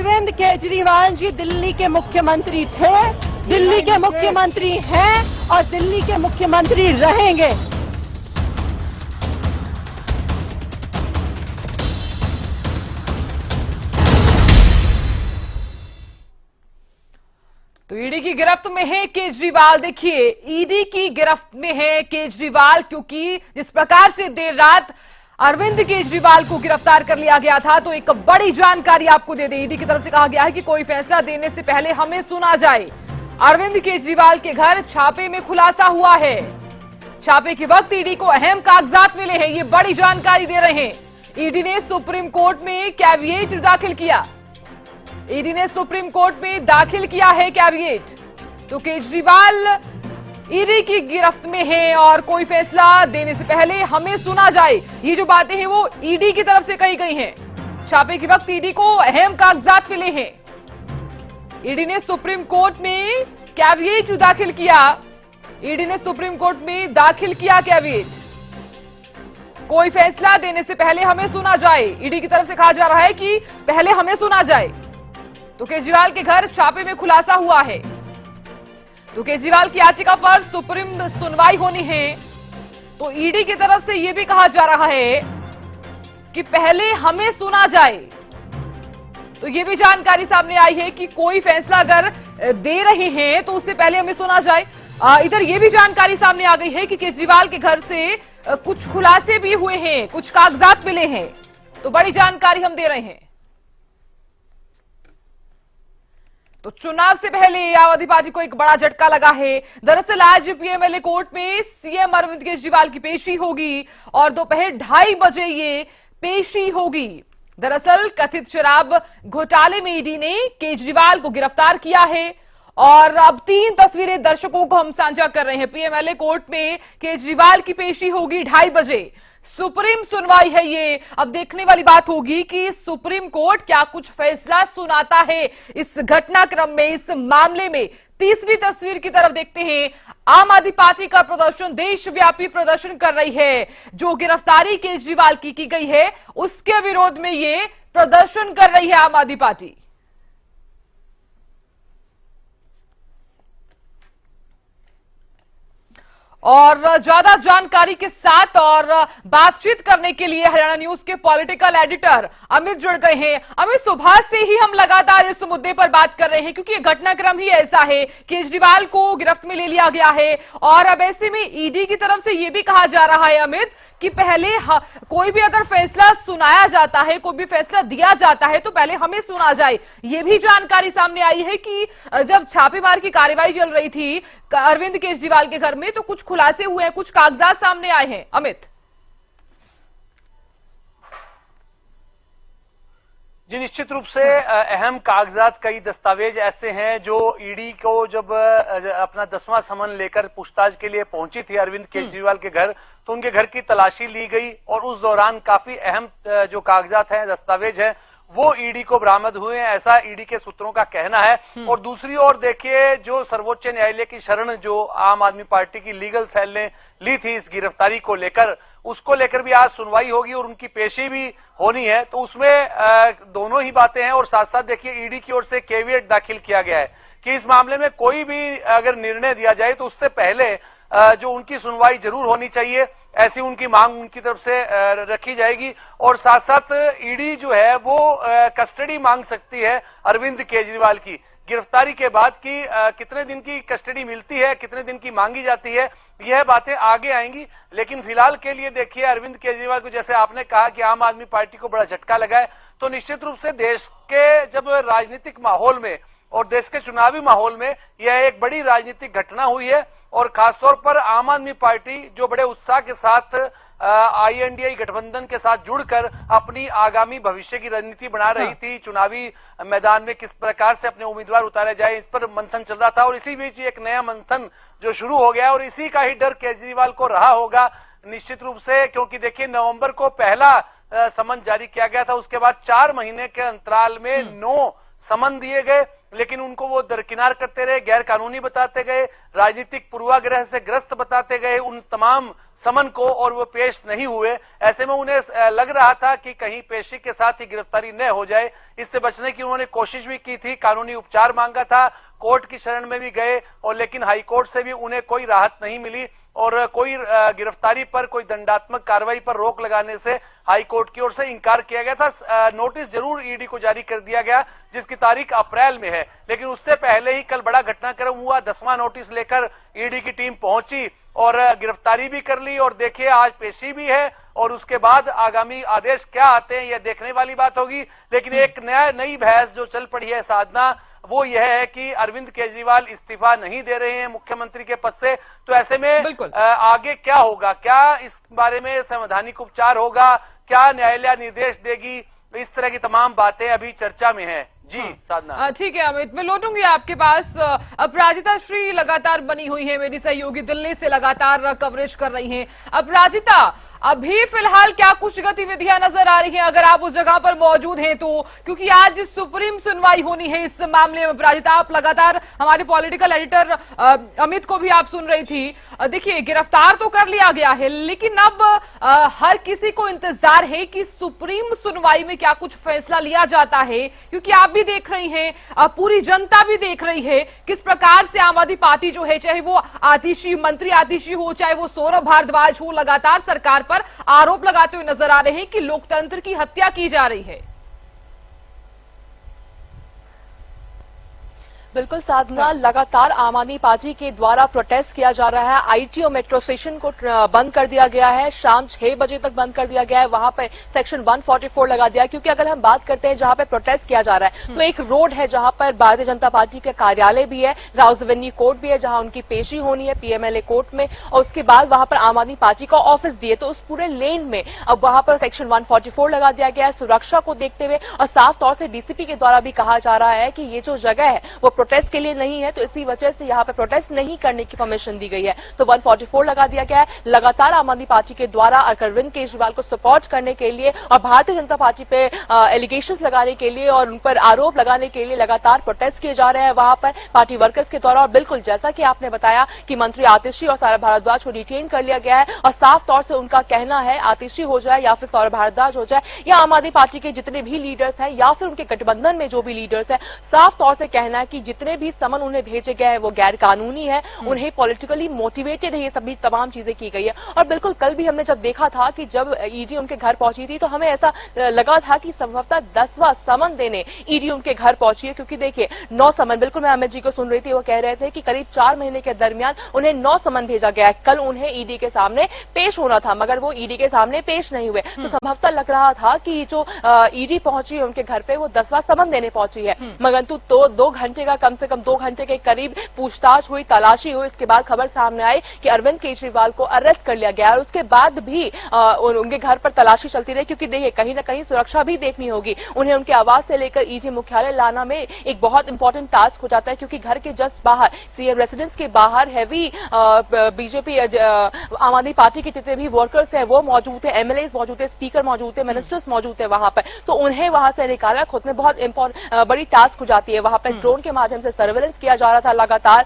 अरविंद केजरीवाल जी दिल्ली के मुख्यमंत्री थे, दिल्ली के मुख्यमंत्री हैं और दिल्ली के मुख्यमंत्री रहेंगे। तो ईडी की गिरफ्त में है केजरीवाल। देखिए, ईडी की गिरफ्त में है केजरीवाल, क्योंकि जिस प्रकार से देर रात अरविंद केजरीवाल को गिरफ्तार कर लिया गया था, तो एक बड़ी जानकारी आपको दे दें। ईडी की तरफ से कहा गया है कि कोई फैसला देने से पहले हमें सुना जाए। अरविंद केजरीवाल के घर छापे में खुलासा हुआ है। छापे के वक्त ईडी को अहम कागजात मिले हैं, ये बड़ी जानकारी दे रहे हैं। ईडी ने सुप्रीम कोर्ट में कैविएट दाखिल किया। ईडी ने सुप्रीम कोर्ट में दाखिल किया है कैविएट। तो केजरीवाल ईडी की गिरफ्त में है और कोई फैसला देने से पहले हमें सुना जाए, ये जो बातें हैं वो ईडी की तरफ से कही गई हैं। छापे के वक्त ईडी को अहम कागजात मिले हैं। ईडी ने सुप्रीम कोर्ट में कैविएट दाखिल किया। ईडी ने सुप्रीम कोर्ट में दाखिल किया कैविएट। कोई फैसला देने से पहले हमें सुना जाए। ईडी की तरफ से कहा जा रहा है कि पहले हमें सुना जाए। तो केजरीवाल के घर छापे में खुलासा हुआ है। तो केजरीवाल की याचिका पर सुप्रीम सुनवाई होनी है। तो ईडी की तरफ से यह भी कहा जा रहा है कि पहले हमें सुना जाए। तो यह भी जानकारी सामने आई है कि कोई फैसला अगर दे रहे हैं तो उससे पहले हमें सुना जाए। इधर यह भी जानकारी सामने आ गई है कि केजरीवाल के घर से कुछ खुलासे भी हुए हैं, कुछ कागजात मिले हैं। तो बड़ी जानकारी हम दे रहे हैं। तो चुनाव से पहले आम आदमी पार्टी को एक बड़ा झटका लगा है। दरअसल आज पीएमएलए कोर्ट में सीएम अरविंद केजरीवाल की पेशी होगी और दोपहर 2:30 बजे ये पेशी होगी। दरअसल कथित शराब घोटाले में ईडी ने केजरीवाल को गिरफ्तार किया है और अब 3 तस्वीरें दर्शकों को हम साझा कर रहे हैं। पीएमएलए कोर्ट में केजरीवाल की पेशी होगी 2:30 बजे। सुप्रीम सुनवाई है ये। अब देखने वाली बात होगी कि सुप्रीम कोर्ट क्या कुछ फैसला सुनाता है इस घटनाक्रम में, इस मामले में। तीसरी तस्वीर की तरफ देखते हैं। आम आदमी पार्टी का प्रदर्शन, देशव्यापी प्रदर्शन कर रही है। जो गिरफ्तारी केजरीवाल की गई है उसके विरोध में ये प्रदर्शन कर रही है आम आदमी पार्टी। और ज्यादा जानकारी के साथ और बातचीत करने के लिए हरियाणा न्यूज के पॉलिटिकल एडिटर अमित जुड़ गए हैं। अमित, सुबह से ही हम लगातार इस मुद्दे पर बात कर रहे हैं क्योंकि ये घटनाक्रम ही ऐसा है। केजरीवाल को गिरफ्त में ले लिया गया है और अब ऐसे में ईडी की तरफ से ये भी कहा जा रहा है अमित कि पहले कोई भी अगर फैसला सुनाया जाता है, कोई भी फैसला दिया जाता है तो पहले हमें सुना जाए। ये भी जानकारी सामने आई है कि जब छापेमार की कार्रवाई चल रही थी अरविंद केजरीवाल के घर में तो कुछ खुलासे हुए हैं, कुछ कागजात सामने आए हैं। अमित जी, निश्चित रूप से अहम कागजात, कई दस्तावेज ऐसे हैं जो ईडी को जब अपना 10वां समन लेकर पूछताछ के लिए पहुंची थी अरविंद केजरीवाल के घर, तो उनके घर की तलाशी ली गई और उस दौरान काफी अहम जो कागजात हैं, दस्तावेज हैं, वो ईडी को बरामद हुए हैं, ऐसा ईडी के सूत्रों का कहना है। और दूसरी ओर देखिए, जो सर्वोच्च न्यायालय की शरण जो आम आदमी पार्टी की लीगल सेल ने ली थी इस गिरफ्तारी को लेकर, उसको लेकर भी आज सुनवाई होगी और उनकी पेशी भी होनी है। तो उसमें दोनों ही बातें हैं। और साथ साथ देखिए, ईडी की ओर से कैविएट दाखिल किया गया है कि इस मामले में कोई भी अगर निर्णय दिया जाए तो उससे पहले जो उनकी सुनवाई जरूर होनी चाहिए, ऐसी उनकी मांग उनकी तरफ से रखी जाएगी। और साथ साथ ईडी जो है वो कस्टडी मांग सकती है अरविंद केजरीवाल की गिरफ्तारी के बाद की कितने दिन की कस्टडी मिलती है, कितने दिन की मांगी जाती है, यह बातें आगे आएंगी। लेकिन फिलहाल के लिए देखिए, अरविंद केजरीवाल को, जैसे आपने कहा कि आम आदमी पार्टी को बड़ा झटका लगा है, तो निश्चित रूप से देश के जब राजनीतिक माहौल में और देश के चुनावी माहौल में यह एक बड़ी राजनीतिक घटना हुई है। और खासतौर पर आम आदमी पार्टी जो बड़े उत्साह के साथ INDI गठबंधन के साथ जुड़कर अपनी आगामी भविष्य की रणनीति बना रही थी, चुनावी मैदान में किस प्रकार से अपने उम्मीदवार उतारे जाए, इस पर मंथन चल रहा था। और इसी बीच एक नया मंथन जो शुरू हो गया और इसी का ही डर केजरीवाल को रहा होगा निश्चित रूप से, क्योंकि देखिए नवंबर को पहला समन जारी किया गया था, उसके बाद 4 महीने के अंतराल में 9 समन दिए गए, लेकिन उनको वो दरकिनार करते रहे, गैर कानूनी बताते गए, राजनीतिक पूर्वाग्रह से ग्रस्त बताते गए। उन तमाम समन को और वो पेश नहीं हुए। ऐसे में उन्हें लग रहा था कि कहीं पेशी के साथ ही गिरफ्तारी न हो जाए। इससे बचने की उन्होंने कोशिश भी की थी, कानूनी उपचार मांगा था, कोर्ट की शरण में भी गए और लेकिन हाईकोर्ट से भी उन्हें कोई राहत नहीं मिली और कोई गिरफ्तारी पर, कोई दंडात्मक कार्रवाई पर रोक लगाने से हाईकोर्ट की ओर से इंकार किया गया था। नोटिस जरूर ईडी को जारी कर दिया गया जिसकी तारीख अप्रैल में है, लेकिन उससे पहले ही कल बड़ा घटनाक्रम हुआ। 10वां नोटिस लेकर ईडी की टीम पहुंची और गिरफ्तारी भी कर ली और देखिए आज पेशी भी है और उसके बाद आगामी आदेश क्या आते हैं यह देखने वाली बात होगी। लेकिन एक नई बहस जो चल पड़ी है साधना, वो यह है कि अरविंद केजरीवाल इस्तीफा नहीं दे रहे हैं मुख्यमंत्री के पद से, तो ऐसे में आगे क्या होगा? क्या इस बारे में संवैधानिक उपचार होगा? क्या न्यायालय निर्देश देगी? इस तरह की तमाम बातें अभी चर्चा में हैं। जी साधना। ठीक है अमित, मैं लौटूंगी आपके पास। अपराजिता श्री लगातार बनी हुई है, मेरी सहयोगी दिल्ली से लगातार कवरेज कर रही हैं। अपराजिता, अभी फिलहाल क्या कुछ गतिविधियां नजर आ रही हैं अगर आप उस जगह पर मौजूद हैं तो, क्योंकि आज सुप्रीम सुनवाई होनी है इस मामले में। अपराजिता, आप लगातार हमारे पॉलिटिकल एडिटर अमित को भी आप सुन रही थी। देखिए गिरफ्तार तो कर लिया गया है, लेकिन अब हर किसी को इंतजार है कि सुप्रीम सुनवाई में क्या कुछ फैसला लिया जाता है, क्योंकि आप भी देख रही हैं, पूरी जनता भी देख रही है किस प्रकार से आम आदमी पार्टी जो है, चाहे वो आतिशी मंत्री आतिशी हो, चाहे वो सौरभ भारद्वाज हो, लगातार सरकार पर आरोप लगाते हुए नजर आ रहे हैं कि लोकतंत्र की हत्या की जा रही है। बिल्कुल साधना, लगातार आम आदमी पार्टी के द्वारा प्रोटेस्ट किया जा रहा है। आईटी और मेट्रो स्टेशन को बंद कर दिया गया है, शाम 6 बजे तक बंद कर दिया गया है। वहां पर सेक्शन 144 लगा दिया है, क्योंकि अगर हम बात करते हैं जहां पर प्रोटेस्ट किया जा रहा है तो एक रोड है जहां पर भारतीय जनता पार्टी का कार्यालय भी है, राउज एवेन्यू कोर्ट भी है जहां उनकी पेशी होनी है पीएमएलए कोर्ट में, और उसके बाद वहां पर आम आदमी पार्टी का ऑफिस भी है। तो उस पूरे लेन में अब वहां पर सेक्शन 144 लगा दिया गया है सुरक्षा को देखते हुए, और साफ तौर से डीसीपी के द्वारा भी कहा जा रहा है कि ये जो जगह है वो प्रोटेस्ट के लिए नहीं है, तो इसी वजह से यहाँ पे प्रोटेस्ट नहीं करने की परमिशन दी गई है। तो 144 लगा दिया गया है। लगातार आम आदमी पार्टी के द्वारा अरविंद केजरीवाल को सपोर्ट करने के लिए और भारतीय जनता पार्टी पे एलिगेशंस लगाने के लिए और उन पर आरोप लगाने के लिए लगातार प्रोटेस्ट किए जा रहे हैं वहां पर पार्टी वर्कर्स के द्वारा। और बिल्कुल जैसा कि आपने बताया कि मंत्री आतिशी और सौरभ भारद्वाज को डिटेन कर लिया गया है, और साफ तौर से उनका कहना है आतिशी हो जाए या फिर सौरभ भारद्वाज हो जाए या आम आदमी पार्टी के जितने भी लीडर्स हैं या फिर उनके गठबंधन में जो भी लीडर्स हैं, साफ तौर से कहना है कि जितने भी समन उन्हें भेजे गए हैं वो गैर कानूनी है, उन्हें पॉलिटिकली मोटिवेटेड है, ये सभी तमाम चीजें की गई है। और बिल्कुल कल भी हमने जब देखा था कि जब ईडी उनके घर पहुंची थी तो हमें ऐसा लगा था कि संभवतः 10वां समन देने ईडी उनके घर पहुंची है, क्योंकि देखिए 9 समन, बिल्कुल मैं अमित जी को सुन रही थी, वो कह रहे थे कि करीब 4 महीने के दरमियान उन्हें 9 समन भेजा गया है। कल उन्हें ईडी के सामने पेश होना था मगर वो ईडी के सामने पेश नहीं हुए, तो संभवतः लग रहा था कि जो ईडी पहुंची है उनके घर पे वो 10वां समन देने पहुंची है। मगर तो 2 घंटे का, कम से कम 2 घंटे के करीब पूछताछ हुई, तलाशी हुई, इसके बाद खबर सामने आई कि अरविंद केजरीवाल को अरेस्ट कर लिया गया। और उसके बाद भी उनके घर पर तलाशी चलती रही, क्योंकि देखिए कहीं ना कहीं सुरक्षा भी देखनी होगी। उन्हें उनके आवास से लेकर ईडी मुख्यालय लाना में एक बहुत इंपॉर्टेंट टास्क हो जाता है, क्योंकि घर के जस्ट बाहर सीएम रेसिडेंस के बाहर हैवी बीजेपी आम आदमी पार्टी के जितने भी वर्कर्स हैं वो मौजूद है, एमएलए मौजूद है, स्पीकर मौजूद है, मिनिस्टर्स मौजूद है वहां पर, तो उन्हें वहां से निकालना खुद में बहुत बड़ी टास्क हो जाती है। वहां पर ड्रोन के माध्यम से सर्वेलेंस किया जा रहा था, लगातार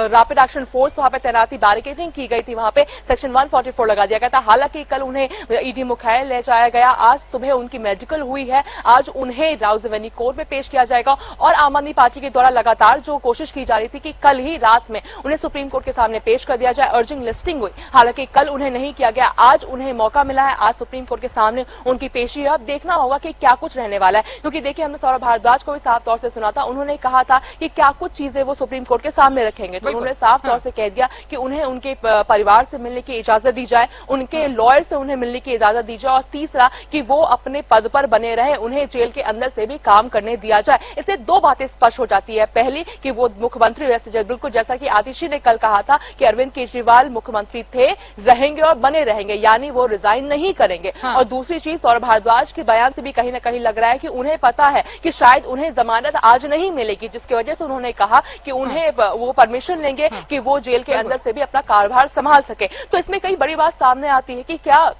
रैपिड एक्शन फोर्स वहां पे तैनाती, बैरिकेडिंग की गई थी, वहां पे सेक्शन 144 लगा दिया गया था। हालांकि कल उन्हें ईडी मुख्यालय ले जाया गया, आज सुबह उनकी मेडिकल हुई है, आज उन्हें राउज एवेन्यू कोर्ट में पेश किया जाएगा। और आम आदमी पार्टी के द्वारा लगातार जो कोशिश की जा रही थी कि कल ही रात में उन्हें सुप्रीम कोर्ट के सामने पेश कर दिया जाए, अर्जिंग लिस्टिंग हुई, हालांकि कल उन्हें नहीं किया गया, आज उन्हें मौका मिला है, आज सुप्रीम कोर्ट के सामने उनकी पेशी है। अब देखना होगा कि क्या कुछ रहने वाला है, क्योंकि देखिए हमने सौरभ भारद्वाज को भी साफ तौर से सुना था, उन्होंने कहा था कि क्या कुछ चीजें वो सुप्रीम कोर्ट के सामने रखेंगे, तो उन्होंने साफ तौर से कह दिया कि उन्हें उनके परिवार से मिलने की इजाजत दी जाए, उनके लॉयर से उन्हें मिलने की इजाजत दी जाए, और तीसरा कि वो अपने पद पर बने रहे, उन्हें जेल के अंदर से भी काम करने दिया जाए। इससे 2 बातें स्पष्ट हो जाती है, पहली कि वो मुख्यमंत्री वैसे बिल्कुल जैसा कि आतिशी ने कल कहा था कि अरविंद केजरीवाल मुख्यमंत्री थे, रहेंगे और बने रहेंगे, यानी वो रिजाइन नहीं करेंगे। और दूसरी चीज सौरभ भारद्वाज के बयान से भी कहीं ना कहीं लग रहा है कि उन्हें पता है कि शायद उन्हें जमानत आज नहीं मिलेगी, जिसकी वजह से उन्होंने कहा कि उन्हें वो परमिशन लेंगे कि वो जेल के अंदर से भी अपना कारोबार संभाल सके। तो इसमें कई बड़ी बात सामने आती है कि क्या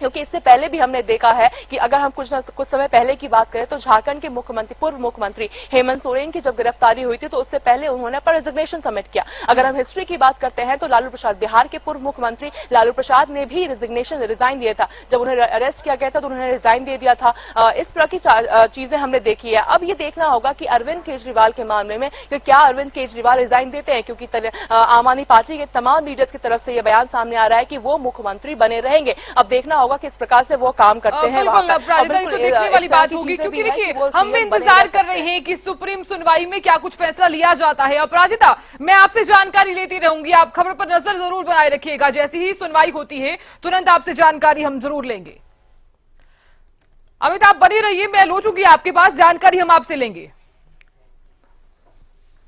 क्योंकि इससे पहले भी हमने देखा है कि अगर हम कुछ समय पहले की बात करें तो झारखंड के मुख्यमंत्री, पूर्व मुख्यमंत्री हेमंत सोरेन की जब गिरफ्तारी हुई थी तो उससे पहले उन्होंने पर रेजिग्नेशन सबमिट किया। अगर हम हिस्ट्री की बात करते हैं तो लालू प्रसाद, बिहार के पूर्व मुख्यमंत्री लालू प्रसाद ने भी रिजाइन दिया था। जब उन्हें अरेस्ट किया गया था तो उन्होंने रिजाइन दे दिया था। इस तरह की चीजें हमने देखी है। अब ये देखना होगा कि अरविंद केजरीवाल के मामले में कि क्या अरविंद केजरीवाल रिजाइन देते हैं, क्योंकि आम आदमी पार्टी के तमाम लीडर्स की तरफ से यह बयान सामने आ रहा है कि वो मुख्यमंत्री बने रहेंगे। अब देखना होगा कि इस प्रकार से वो काम करते हैं वहां पर। बिल्कुल, तो देखने वाली बात होगी, क्योंकि देखिए हम भी इंतजार कर रहे हैं कि सुप्रीम सुनवाई में क्या कुछ फैसला लिया जाता है। अपराजिता, मैं आपसे जानकारी लेती रहूंगी, आप खबर पर नजर जरूर बनाए रखिएगा। जैसी ही सुनवाई होती है तुरंत आपसे जानकारी हम जरूर लेंगे। अमित, आप बनी रहिए, मैं लो चुकी आपके पास जानकारी हम आपसे लेंगे।